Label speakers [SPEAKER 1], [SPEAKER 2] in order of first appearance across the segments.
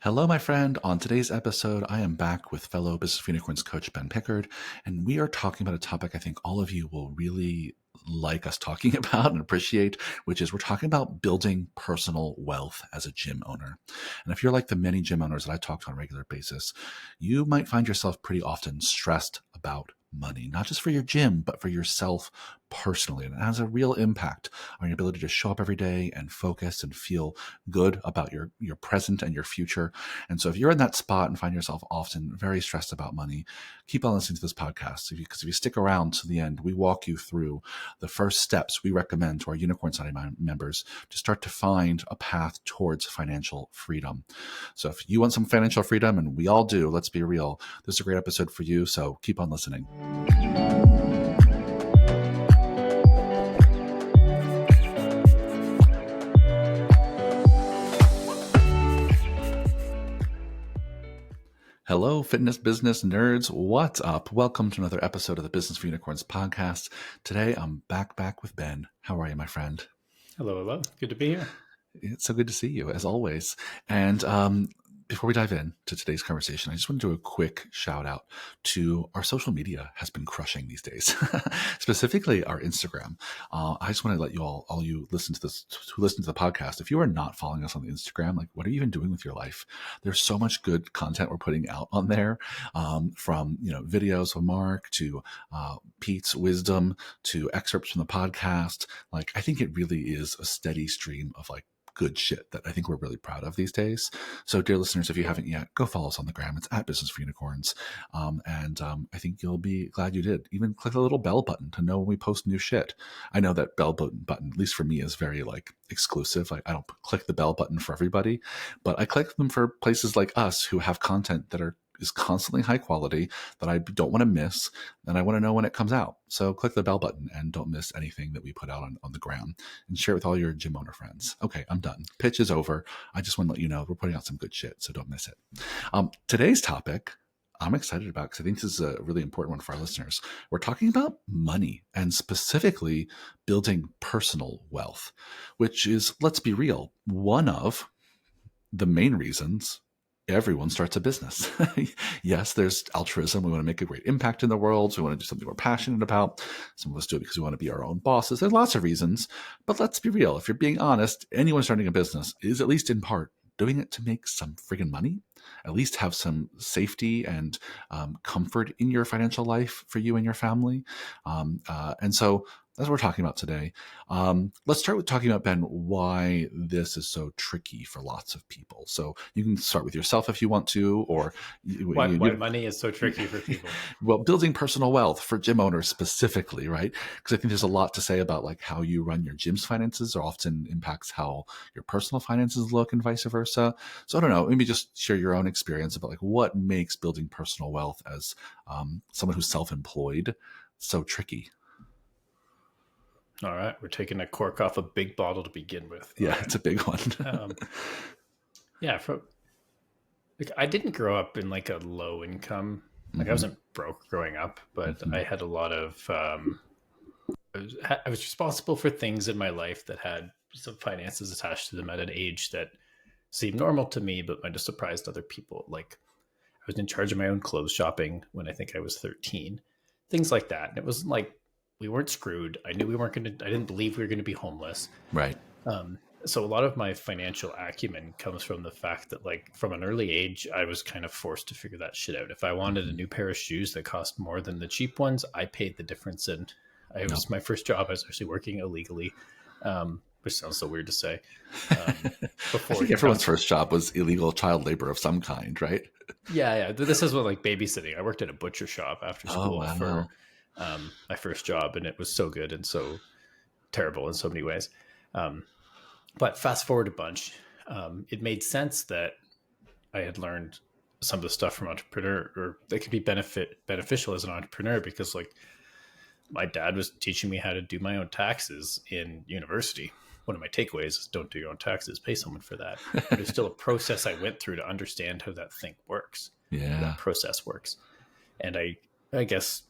[SPEAKER 1] Hello, my friend. On today's episode, I am back with fellow Business Unicorns coach Ben Pickard, and we are talking about a topic I think all of you will really like us talking about and appreciate, which is we're talking about building personal wealth as a gym owner. And if you're like the many gym owners that I talk to on a regular basis, you might find yourself pretty often stressed about money, not just for your gym, but for yourself personally. And it has a real impact on your ability to show up every day and focus and feel good about your present and your future. And so if you're in that spot and find yourself often very stressed about money, keep on listening to this podcast. Because if you stick around to the end, we walk you through the first steps we recommend to our Unicorn Society members to start to find a path towards financial freedom. So if you want some financial freedom, and we all do, let's be real, this is a great episode for you. So keep on listening. Hello, fitness business nerds. What's up? Welcome to another episode of the Business for Unicorns podcast. Today, I'm back with Ben. How are you, my friend?
[SPEAKER 2] Hello. Good to be here.
[SPEAKER 1] It's so good to see you, as always. And before we dive in to today's conversation, I just want to do a quick shout out to our social media has been crushing these days, specifically our Instagram. I just want to let you all you listen to this, who listen to the podcast, if you are not following us on the Instagram, like what are you even doing with your life? There's so much good content we're putting out on there, from videos of Mark to Pete's wisdom to excerpts from the podcast. Like I think it really is a steady stream of like good shit that I think we're really proud of these days. So dear listeners, if you haven't yet, go follow us on the gram. It's at Business for Unicorns. I think you'll be glad you did. Even click the little bell button to know when we post new shit. I know that bell button, at least for me, is very like exclusive. Like I don't click the bell button for everybody, but I click them for places like us who have content that is constantly high quality that I don't want to miss, and I want to know when it comes out. So click the bell button and don't miss anything that we put out on the ground, and share it with all your gym owner friends. Okay, I'm done. Pitch is over. I just want to let you know we're putting out some good shit, so don't miss it. Today's topic I'm excited about because I think this is a really important one for our listeners. We're talking about money and specifically building personal wealth, which is, let's be real, one of the main reasons everyone starts a business. Yes, there's altruism. We want to make a great impact in the world. So we want to do something we're passionate about. Some of us do it because we want to be our own bosses. There's lots of reasons, but let's be real. If you're being honest, anyone starting a business is at least in part doing it to make some friggin' money, at least have some safety and comfort in your financial life for you and your family. And so that's what we're talking about today. Let's start with talking about, Ben, why this is so tricky for lots of people. So you can start with yourself if you want to, or
[SPEAKER 2] why money is so tricky for people.
[SPEAKER 1] Well, building personal wealth for gym owners specifically, right? Because I think there's a lot to say about like how you run your gym's finances or often impacts how your personal finances look and vice versa. So I don't know, maybe just share your own experience about like what makes building personal wealth as someone who's self-employed so tricky.
[SPEAKER 2] All right, we're taking a cork off a big bottle to begin with.
[SPEAKER 1] Yeah, it's a big one.
[SPEAKER 2] I didn't grow up in like a low income. Like I wasn't broke growing up, but I had a lot of. I was responsible for things in my life that had some finances attached to them at an age that seemed normal to me, but might have surprised other people. Like I was in charge of my own clothes shopping when I think I was 13, things like that. And it wasn't like we weren't screwed. I knew we weren't going to, I didn't believe we were going to be homeless.
[SPEAKER 1] Right.
[SPEAKER 2] So a lot of my financial acumen comes from the fact that like from an early age, I was kind of forced to figure that shit out. If I wanted a new pair of shoes that cost more than the cheap ones, I paid the difference. And it was my first job. I was actually working illegally, which sounds so weird to say.
[SPEAKER 1] I think everyone's first job was illegal child labor of some kind, right?
[SPEAKER 2] Yeah. This is what like babysitting. I worked at a butcher shop after school for my first job, and it was so good and so terrible in so many ways. But fast forward a bunch, it made sense that I had learned some of the stuff from entrepreneur, or that could be beneficial as an entrepreneur, because like my dad was teaching me how to do my own taxes in university. One of my takeaways is don't do your own taxes, pay someone for that. But there's still a process I went through to understand how that thing works.
[SPEAKER 1] Yeah.
[SPEAKER 2] How that process works. And I guess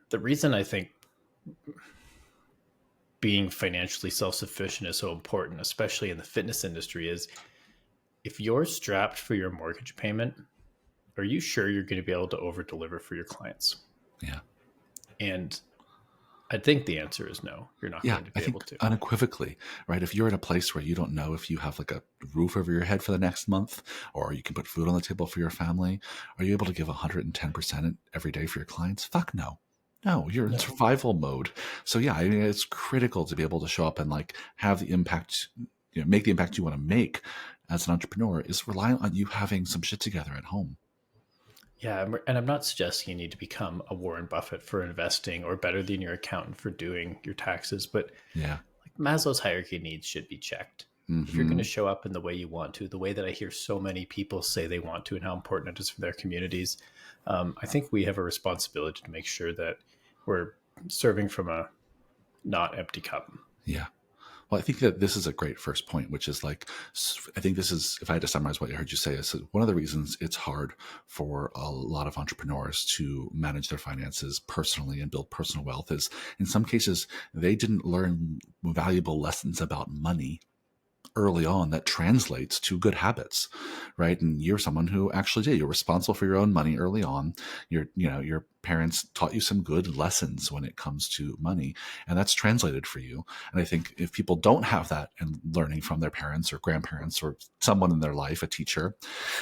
[SPEAKER 2] the reason I think being financially self-sufficient is so important, especially in the fitness industry, is if you're strapped for your mortgage payment, are you sure you're going to be able to over deliver for your clients?
[SPEAKER 1] Yeah.
[SPEAKER 2] And I think the answer is no, you're not
[SPEAKER 1] Yeah,
[SPEAKER 2] going to
[SPEAKER 1] I
[SPEAKER 2] be able
[SPEAKER 1] think
[SPEAKER 2] to.
[SPEAKER 1] unequivocally, right? If you're in a place where you don't know if you have like a roof over your head for the next month, or you can put food on the table for your family, are you able to give 110% every day for your clients? Fuck no. No, you're in
[SPEAKER 2] No.
[SPEAKER 1] survival mode. So yeah, I mean, it's critical to be able to show up and like have the impact, make the impact you want to make as an entrepreneur is reliant on you having some shit together at home.
[SPEAKER 2] Yeah, and I'm not suggesting you need to become a Warren Buffett for investing or better than your accountant for doing your taxes, but
[SPEAKER 1] Yeah.
[SPEAKER 2] like Maslow's hierarchy of needs should be checked. If you're going to
[SPEAKER 1] Mm-hmm.
[SPEAKER 2] show up in the way you want to, the way that I hear so many people say they want to, and how important it is for their communities, I think we have a responsibility to make sure that we're serving from a not empty cup.
[SPEAKER 1] Yeah. Well, I think that this is a great first point, which is like, I think this is, if I had to summarize what I heard you say, is one of the reasons it's hard for a lot of entrepreneurs to manage their finances personally and build personal wealth is in some cases, they didn't learn valuable lessons about money early on that translates to good habits, right? And you're someone who actually did. You're responsible for your own money early on. Your parents taught you some good lessons when it comes to money, and that's translated for you. And I think if people don't have that and learning from their parents or grandparents or someone in their life, a teacher,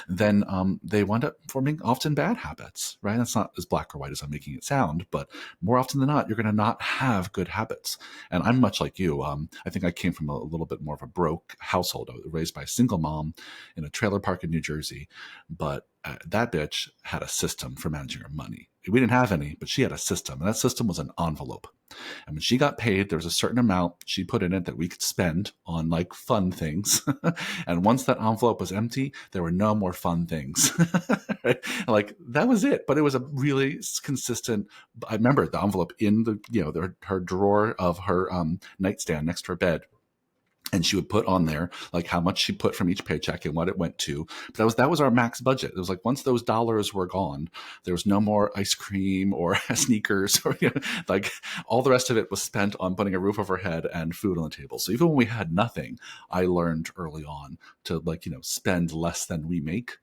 [SPEAKER 1] then they wind up forming often bad habits, right? That's not as black or white as I'm making it sound, but more often than not, you're going to not have good habits. And I'm much like you. I think I came from a little bit more of a broke household. I was raised by a single mom in a trailer park in New Jersey, but that bitch had a system for managing her money. We didn't have any, but she had a system, and that system was an envelope. And when she got paid, there was a certain amount she put in it that we could spend on like fun things. And once that envelope was empty, there were no more fun things. Right? Like that was it. But it was a really consistent. I remember the envelope in her drawer of her nightstand next to her bed, and she would put on there like how much she put from each paycheck and what it went to. But that was our max budget. It was like once those dollars were gone, there was no more ice cream or sneakers or like all the rest of it was spent on putting a roof over her head and food on the table. So even when we had nothing, I learned early on to spend less than we make,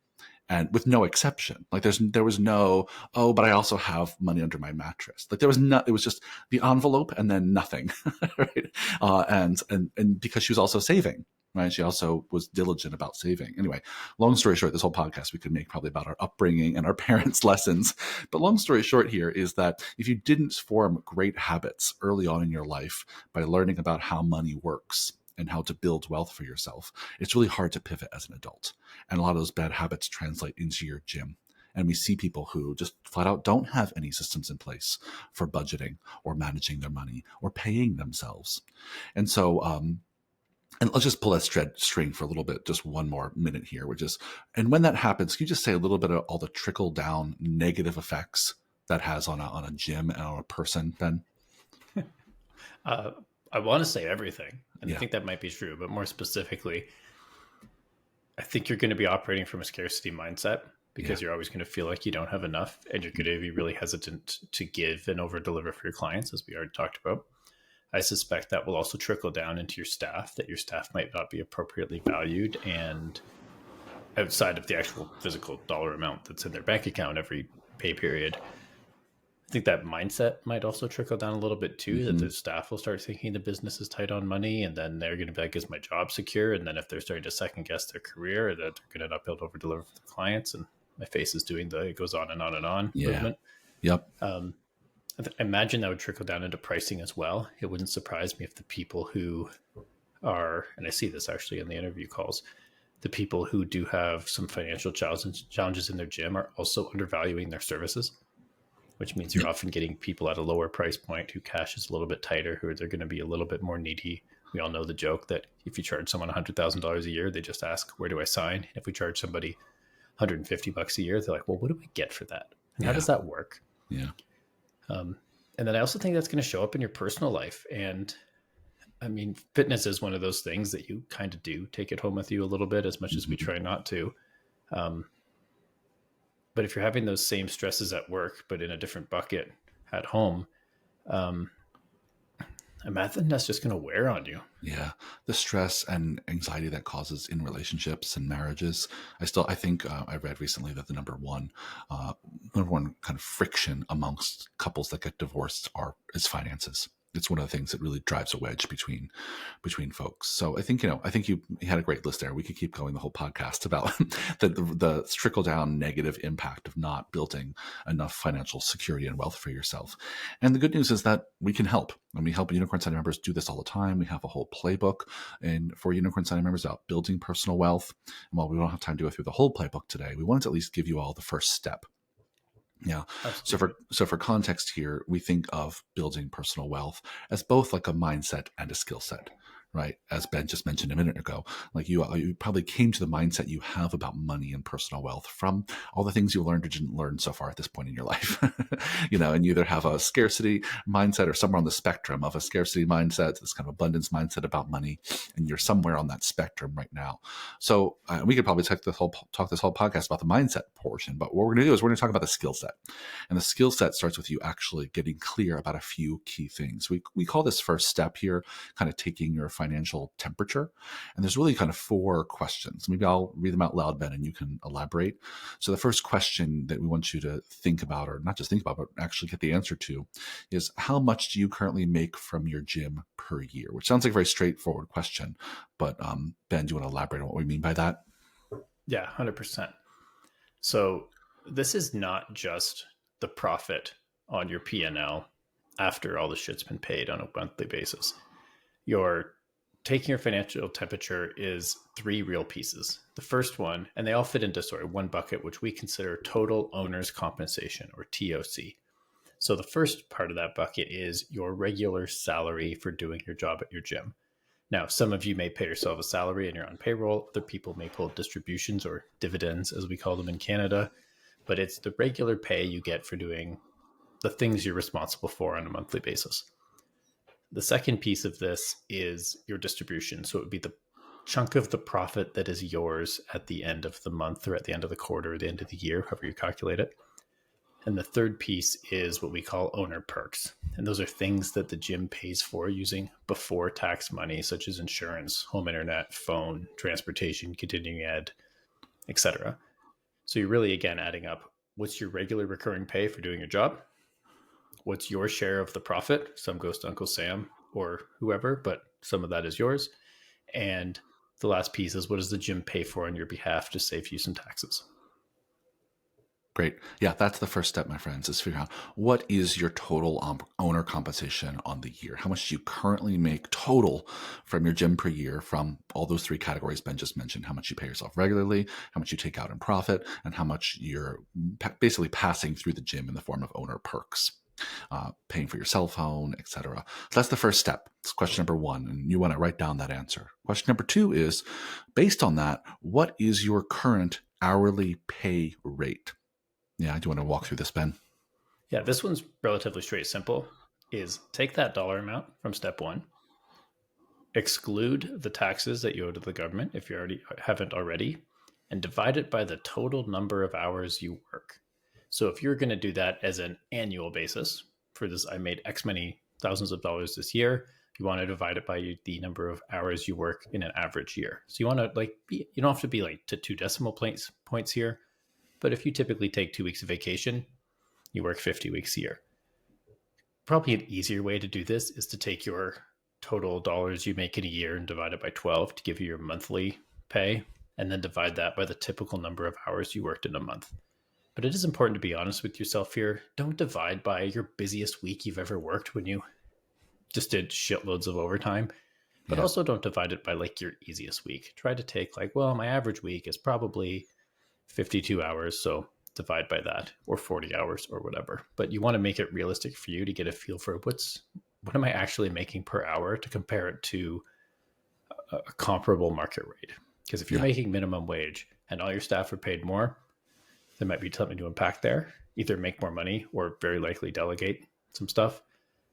[SPEAKER 1] and with no exception. Like there was no, oh, but I also have money under my mattress. Like there was not, it was just the envelope and then nothing. Right. And because she was also saving, right? She also was diligent about saving. Anyway, long story short, this whole podcast we could make probably about our upbringing and our parents' lessons. But long story short here is that if you didn't form great habits early on in your life by learning about how money works and how to build wealth for yourself, it's really hard to pivot as an adult. And a lot of those bad habits translate into your gym. And we see people who just flat out don't have any systems in place for budgeting or managing their money or paying themselves. And so, and let's just pull that string for a little bit, just one more minute here, which is, and when that happens, can you just say a little bit of all the trickle down negative effects that has on a gym and on a person, Ben?
[SPEAKER 2] Uh, I want to say everything, and I
[SPEAKER 1] Yeah.
[SPEAKER 2] think that might be true, but more specifically, I think you're going to be operating from a scarcity mindset
[SPEAKER 1] Yeah.
[SPEAKER 2] because you're always going to feel like you don't have enough, and you're going to be really hesitant to give and over deliver for your clients, as we already talked about. I suspect that will also trickle down into your staff, that your staff might not be appropriately valued, and outside of the actual physical dollar amount that's in their bank account every pay period, I think that mindset might also trickle down a little bit too, that
[SPEAKER 1] Mm-hmm.
[SPEAKER 2] the staff will start thinking the business is tight on money, and then they're going to be like, is my job secure? And then if they're starting to second guess their career, that they're going to not be able to over deliver for the clients. And my face is doing the, it goes on and on and on
[SPEAKER 1] Yeah.
[SPEAKER 2] movement.
[SPEAKER 1] Yep.
[SPEAKER 2] I imagine that would trickle down into pricing as well. It wouldn't surprise me if the people who are, and I see this actually in the interview calls, the people who do have some financial challenges in their gym are also undervaluing their services, which means you're often getting people at a lower price point who cash is a little bit tighter, who they're going to be a little bit more needy. We all know the joke that if you charge someone $100,000 a year, they just ask, where do I sign? If we charge somebody $150 a year, they're like, well, what do I get for that? And how
[SPEAKER 1] Yeah.
[SPEAKER 2] does that work?
[SPEAKER 1] Yeah.
[SPEAKER 2] And then I also think that's going to show up in your personal life. And I mean, fitness is one of those things that you kind of do take it home with you a little bit, as much as we
[SPEAKER 1] Mm-hmm.
[SPEAKER 2] try not to. Um, but if you're having those same stresses at work, but in a different bucket at home, um, imagine that's just going to wear on you.
[SPEAKER 1] Yeah, the stress and anxiety that causes in relationships and marriages. I think I read recently that the number one kind of friction amongst couples that get divorced is finances. It's one of the things that really drives a wedge between folks. So I think you had a great list there. We could keep going the whole podcast about the trickle down negative impact of not building enough financial security and wealth for yourself. And the good news is that we can help. And we help Unicorn Signing members do this all the time. We have a whole playbook and for Unicorn Signing members about building personal wealth. And while we don't have time to go through the whole playbook today, we wanted to at least give you all the first step. Yeah. So for context here, we think of building personal wealth as both like a mindset and a skill set, right? As Ben just mentioned a minute ago, like you probably came to the mindset you have about money and personal wealth from all the things you learned or didn't learn so far at this point in your life. And you either have a scarcity mindset or somewhere on the spectrum of a scarcity mindset, this kind of abundance mindset about money, and you're somewhere on that spectrum right now. So we could probably talk this whole podcast about the mindset portion, but what we're going to do is we're going to talk about the skill set. And the skill set starts with you actually getting clear about a few key things. We call this first step here kind of taking your financial temperature. And there's really kind of 4 questions. Maybe I'll read them out loud, Ben, and you can elaborate. So the first question that we want you to think about, or not just think about, but actually get the answer to, is how much do you currently make from your gym per year? Which sounds like a very straightforward question. But Ben, do you want to elaborate on what we mean by that?
[SPEAKER 2] Yeah, 100%. So this is not just the profit on your P&L after all the shit's been paid on a monthly basis. Your taking your financial temperature is 3 real pieces. The first one, and they all fit into one bucket, which we consider total owner's compensation, or TOC. So the first part of that bucket is your regular salary for doing your job at your gym. Now, some of you may pay yourself a salary and you're on payroll. Other people may pull distributions or dividends, as we call them in Canada. But it's the regular pay you get for doing the things you're responsible for on a monthly basis. The second piece of this is your distribution. So it would be the chunk of the profit that is yours at the end of the month or at the end of the quarter or the end of the year, however you calculate it. And the third piece is what we call owner perks. And those are things that the gym pays for using before tax money, such as insurance, home internet, phone, transportation, continuing ed, etc. So you're really, again, adding up what's your regular recurring pay for doing your job? What's your share of the profit? Some goes to Uncle Sam or whoever, but some of that is yours. And the last piece is what does the gym pay for on your behalf to save you some taxes?
[SPEAKER 1] Great. Yeah, that's the first step, my friends, is figuring out what is your total owner compensation on the year? How much do you currently make total from your gym per year from all those 3 categories Ben just mentioned? How much you pay yourself regularly, how much you take out in profit, and how much you're basically passing through the gym in the form of owner perks. Paying for your cell phone, etc. So that's the first step. It's question number 1, and you want to write down that answer. Question number 2 is, based on that, what is your current hourly pay rate? Yeah, do you want to walk through this, Ben?
[SPEAKER 2] Yeah, this one's relatively simple, is take that dollar amount from step 1, exclude the taxes that you owe to the government if you haven't already, and divide it by the total number of hours you work. So if you're going to do that as an annual basis, for this, I made X many thousands of dollars this year, you want to divide it by the number of hours you work in an average year. So you want to you don't have to be to 2 decimal points here. But if you typically take 2 weeks of vacation, you work 50 weeks a year. Probably an easier way to do this is to take your total dollars you make in a year and divide it by 12 to give you your monthly pay, and then divide that by the typical number of hours you worked in a month. But it is important to be honest with yourself here. Don't divide by your busiest week you've ever worked when you just did shitloads of overtime. But also don't divide it by your easiest week. Try to take my average week is probably 52 hours, so divide by that, or 40 hours or whatever. But you want to make it realistic for you to get a feel for what am I actually making per hour to compare it to a comparable market rate. Because if you're making minimum wage and all your staff are paid more, there might be something to unpack there. Either make more money or very likely delegate some stuff.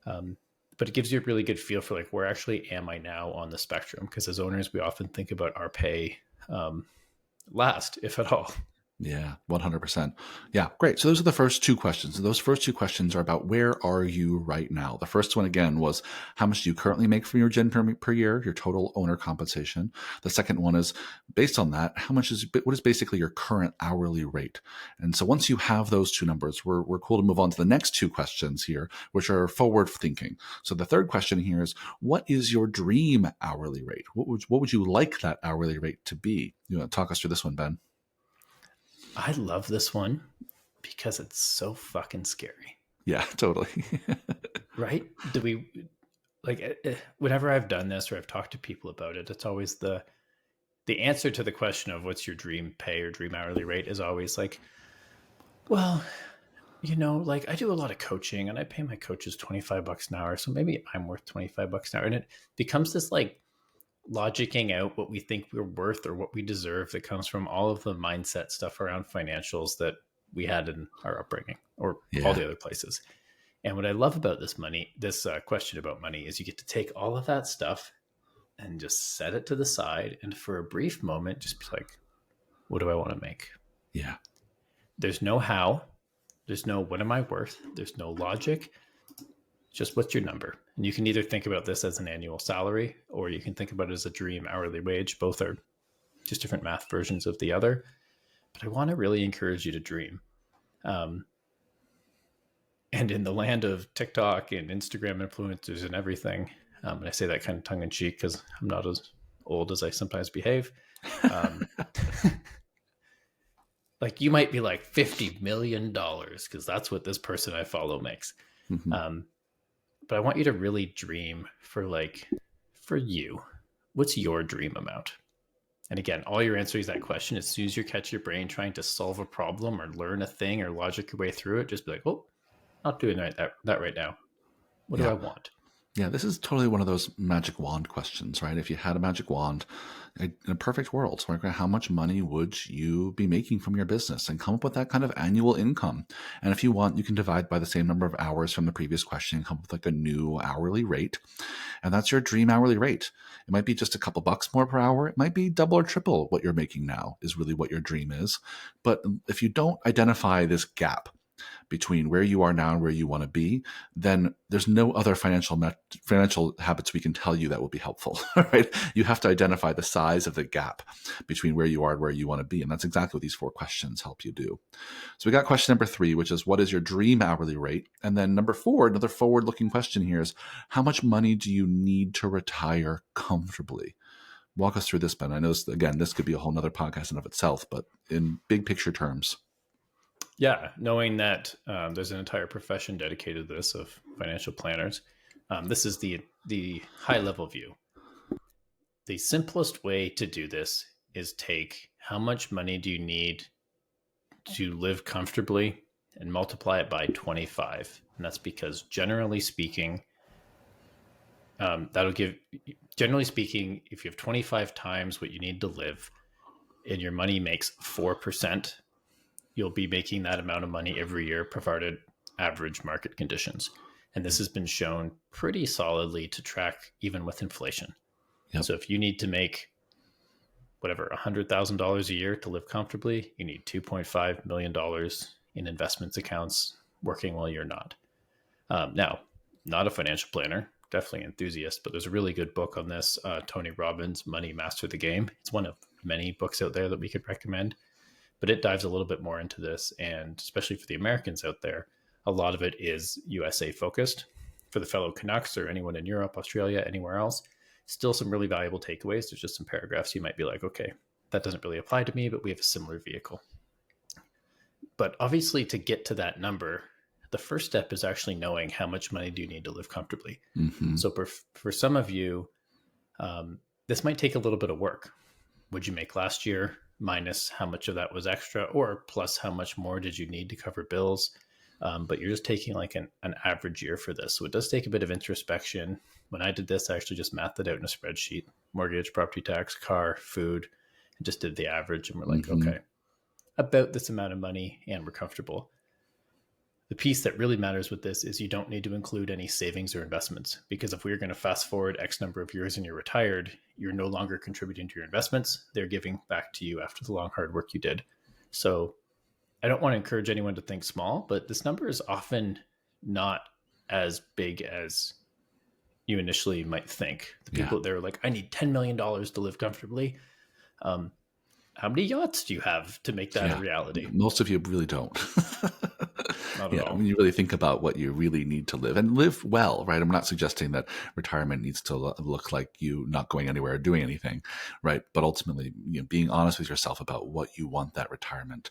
[SPEAKER 2] But it gives you a really good feel for where actually am I now on the spectrum? Because as owners, we often think about our pay last, if at all.
[SPEAKER 1] Yeah, 100%. Yeah, great. So those are the first two questions. And those first two questions are about where are you right now? The first one, again, was how much do you currently make from your gen per year, your total owner compensation? The second one is based on that, what is basically your current hourly rate? And so once you have those two numbers, we're cool to move on to the next two questions here, which are forward thinking. So the third question here is, what is your dream hourly rate? What would you like that hourly rate to be? You want to talk us through this one, Ben?
[SPEAKER 2] I love this one because it's so fucking scary.
[SPEAKER 1] Yeah, totally.
[SPEAKER 2] Right? Do we like whenever I've done this or I've talked to people about it, it's always the answer to the question of what's your dream pay or dream hourly rate is always like, well, like I do a lot of coaching and I pay my coaches $25 an hour, so maybe I'm worth $25 an hour, and it becomes this like logicking out what we think we're worth or what we deserve that comes from all of the mindset stuff around financials that we had in our upbringing or all the other places. And what I love about this question about money is you get to take all of that stuff and just set it to the side. And for a brief moment, just be like, what do I want to make?
[SPEAKER 1] Yeah.
[SPEAKER 2] There's no how, there's no, what am I worth? There's no logic. Just what's your number? And you can either think about this as an annual salary or you can think about it as a dream hourly wage. Both are just different math versions of the other. But I want to really encourage you to dream. And in the land of TikTok and Instagram influencers and everything, and I say that kind of tongue in cheek because I'm not as old as I sometimes behave. Like you might be like $50 million because that's what this person I follow makes. Mm-hmm. But I want you to really dream for you. What's your dream amount? And again, all you're answering is that question. As soon as you catch your brain trying to solve a problem or learn a thing or logic your way through it, just be like, oh, not doing that right now. What do I want?
[SPEAKER 1] Yeah, this is totally one of those magic wand questions, right? If you had a magic wand in a perfect world, so how much money would you be making from your business and come up with that kind of annual income? And if you want, you can divide by the same number of hours from the previous question and come up with like a new hourly rate. And that's your dream hourly rate. It might be just a couple bucks more per hour. It might be double or triple what you're making now is really what your dream is. But if you don't identify this gap between where you are now and where you want to be, then there's no other financial habits we can tell you that will be helpful, right? You have to identify the size of the gap between where you are and where you want to be. And that's exactly what these 4 questions help you do. So we got question number 3, which is what is your dream hourly rate? And then number 4, another forward-looking question here is how much money do you need to retire comfortably? Walk us through this, Ben. I know, again, this could be a whole nother podcast in of itself, but in big picture terms.
[SPEAKER 2] Yeah, knowing that there's an entire profession dedicated to this of financial planners. This is the high level view. The simplest way to do this is take how much money do you need to live comfortably and multiply it by 25. And that's because generally speaking, if you have 25 times what you need to live and your money makes 4%, you'll be making that amount of money every year, provided average market conditions. And this has been shown pretty solidly to track even with inflation. Yep. So if you need to make $100,000 a year to live comfortably, you need $2.5 million in investments accounts working while you're not. Now, not a financial planner, definitely an enthusiast, but there's a really good book on this, Tony Robbins' Money Master the Game. It's one of many books out there that we could recommend. But it dives a little bit more into this. And especially for the Americans out there, a lot of it is USA focused. For the fellow Canucks or anyone in Europe, Australia, anywhere else, still some really valuable takeaways. There's just some paragraphs you might be like, okay, that doesn't really apply to me, but we have a similar vehicle. But obviously to get to that number, the first step is actually knowing how much money do you need to live comfortably. Mm-hmm. So for some of you, this might take a little bit of work. Would you make last year? Minus how much of that was extra, or plus how much more did you need to cover bills. But you're just taking like an average year for this. So it does take a bit of introspection. When I did this, I actually just mathed it out in a spreadsheet, mortgage, property tax, car, food, and just did the average. And we're like, okay, about this amount of money and we're comfortable. The piece that really matters with this is you don't need to include any savings or investments, because if we're going to fast forward X number of years and you're retired, you're no longer contributing to your investments. They're giving back to you after the long, hard work you did. So I don't want to encourage anyone to think small, but this number is often not as big as you initially might think. The people that are like, I need $10 million to live comfortably. How many yachts do you have to make that a reality?
[SPEAKER 1] Most of you really don't.
[SPEAKER 2] Not at all.
[SPEAKER 1] When you really think about what you really need to live and live well, right? I'm not suggesting that retirement needs to look like you not going anywhere or doing anything, right? But ultimately, being honest with yourself about what you want that retirement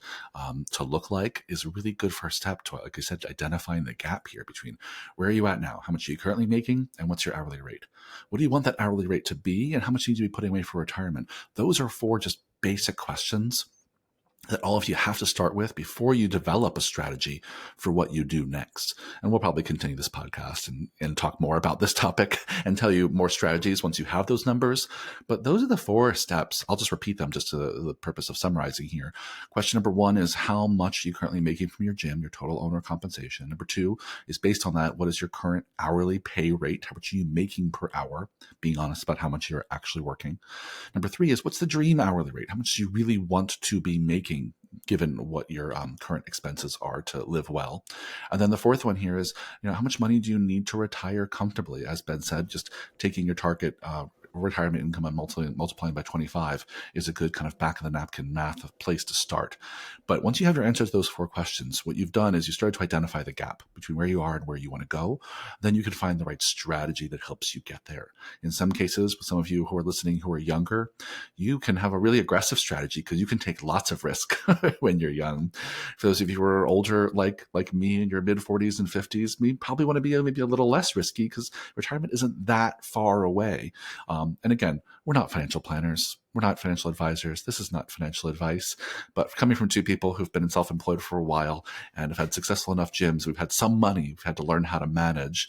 [SPEAKER 1] to look like is a really good first step to, like I said, identifying the gap here between where are you at now, how much are you currently making, and what's your hourly rate? What do you want that hourly rate to be, and how much do you need to be putting away for retirement? Those are 4 just basic questions that all of you have to start with before you develop a strategy for what you do next. And we'll probably continue this podcast and talk more about this topic and tell you more strategies once you have those numbers. But those are the 4 steps. I'll just repeat them just to the purpose of summarizing here. Question number 1 is how much are you currently making from your gym, your total owner compensation. Number 2 is based on that, what is your current hourly pay rate? How much are you making per hour? Being honest about how much you're actually working. Number 3 is what's the dream hourly rate? How much do you really want to be making given what your current expenses are to live well? And then the 4th one here is, how much money do you need to retire comfortably? As Ben said, just taking your target retirement income and multiplying by 25 is a good kind of back of the napkin math of place to start. But once you have your answers to those 4 questions, what you've done is you started to identify the gap between where you are and where you want to go. Then you can find the right strategy that helps you get there. In some cases, with some of you who are listening who are younger, you can have a really aggressive strategy because you can take lots of risk when you're young. For those of you who are older, like me in your mid 40s and 50s, we probably want to be maybe a little less risky because retirement isn't that far away. And again, we're not financial planners. We're not financial advisors. This is not financial advice. But coming from 2 people who've been self-employed for a while and have had successful enough gyms, we've had some money, we've had to learn how to manage.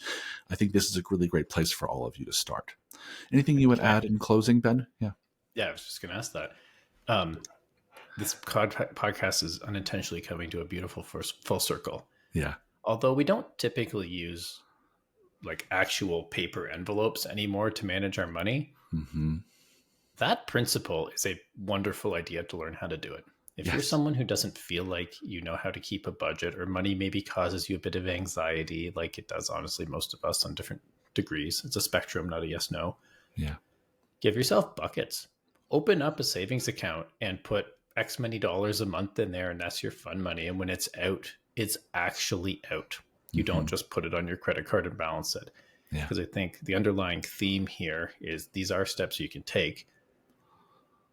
[SPEAKER 1] I think this is a really great place for all of you to start. Anything you would add in closing, Ben? Yeah,
[SPEAKER 2] I was just going to ask that. This podcast is unintentionally coming to a beautiful full circle.
[SPEAKER 1] Yeah.
[SPEAKER 2] Although we don't typically use like actual paper envelopes anymore to manage our money. Mm-hmm. That principle is a wonderful idea to learn how to do it. If you're someone who doesn't feel like you know how to keep a budget, or money maybe causes you a bit of anxiety, like it does honestly most of us on different degrees. It's a spectrum, not a yes, no.
[SPEAKER 1] Yeah.
[SPEAKER 2] Give yourself buckets. Open up a savings account and put X many dollars a month in there, and that's your fun money. And when it's out, it's actually out. You don't just put it on your credit card and balance it. Because I think the underlying theme here is these are steps you can take,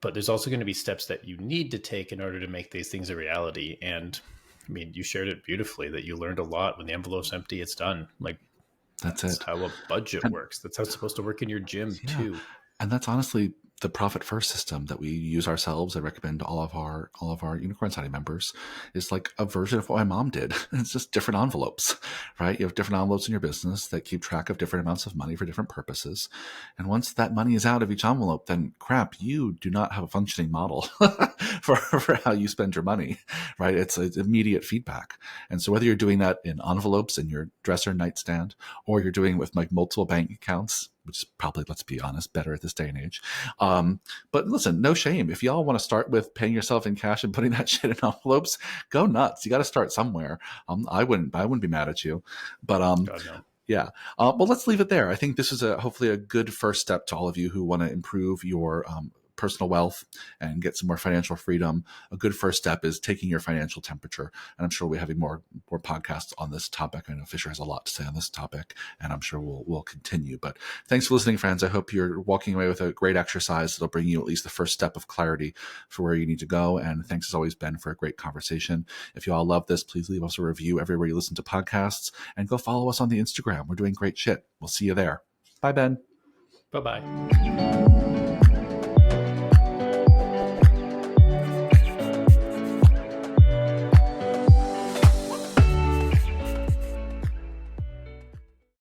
[SPEAKER 2] but there's also going to be steps that you need to take in order to make these things a reality. And I mean, you shared it beautifully that you learned a lot. When the envelope's empty, it's done. Like that's how a budget works. That's how it's supposed to work in your gym too.
[SPEAKER 1] And that's honestly the profit first system that we use ourselves. I recommend all of our Unicorn Society members is like a version of what my mom did. It's just different envelopes, right? You have different envelopes in your business that keep track of different amounts of money for different purposes. And once that money is out of each envelope, then crap, you do not have a functioning model for how you spend your money, right? It's immediate feedback. And so whether you're doing that in envelopes in your dresser nightstand, or you're doing it with like multiple bank accounts, which is probably, let's be honest, better at this day and age. But listen, no shame. If y'all want to start with paying yourself in cash and putting that shit in envelopes, go nuts. You got to start somewhere. I wouldn't be mad at you, but God, no. Yeah. Well, let's leave it there. I think this is hopefully a good first step to all of you who want to improve your personal wealth and get some more financial freedom. A good first step is taking your financial temperature. And I'm sure we'll be having more podcasts on this topic. I know Fisher has a lot to say on this topic, and I'm sure we'll continue. But thanks for listening, friends. I hope you're walking away with a great exercise that'll bring you at least the first step of clarity for where you need to go. And thanks as always, Ben, for a great conversation. If you all love this, please leave us a review everywhere you listen to podcasts, and go follow us on the Instagram. We're doing great shit. We'll see you there. Bye, Ben.
[SPEAKER 2] Bye-bye.